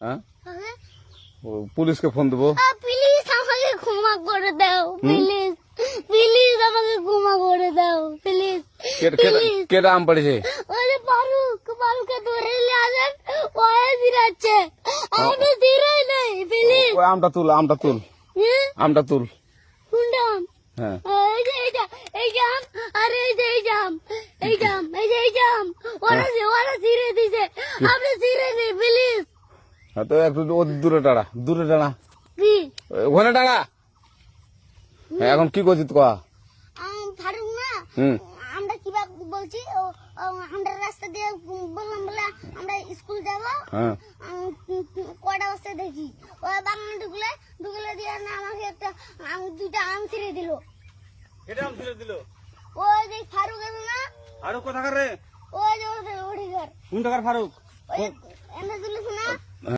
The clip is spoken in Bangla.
হ্যাঁ পুলিশকে ফোন দেবো। প্লিজ আমাকে ক্ষমা করে দাও, প্লিজ প্লিজ আমাকে ক্ষমা করে দাও, প্লিজ। কেটা আম পড়েছে? ওই যে ফারুককে ধরে নিয়ে আসেন, ওয়ে দিরাচ্ছে, আমি দিরাই নাই, প্লিজ। ওই আমটা তুল আমটা তুল। কোনটা আম? হ্যাঁ এই যে এই জাম, আরে এই জাম ওরা ছিঁড়ে দিছে, আপনি ছিঁড়ে নেই, প্লিজ। তো একটু দূরে টাড়া কি ওখানে টাড়া। এখন কি করছিস কয়া? ফারুক না, আমরা কিভাবে বলছি, আমরা রাস্তা দিয়ে বললাম বলে আমরা স্কুল যাবো, কটা বস্তা দেখি ওই বাগানে ঢুকলে দিয়ে না আমাকে একটা দুইটা আম ছিঁড়ে দিল। ওই যে ফারুক আছে না, ফারুক কোথাকার রে? ওই যে ওঠে ঘর কোন টাকার ফারুক? ওই এনে তুলিস না।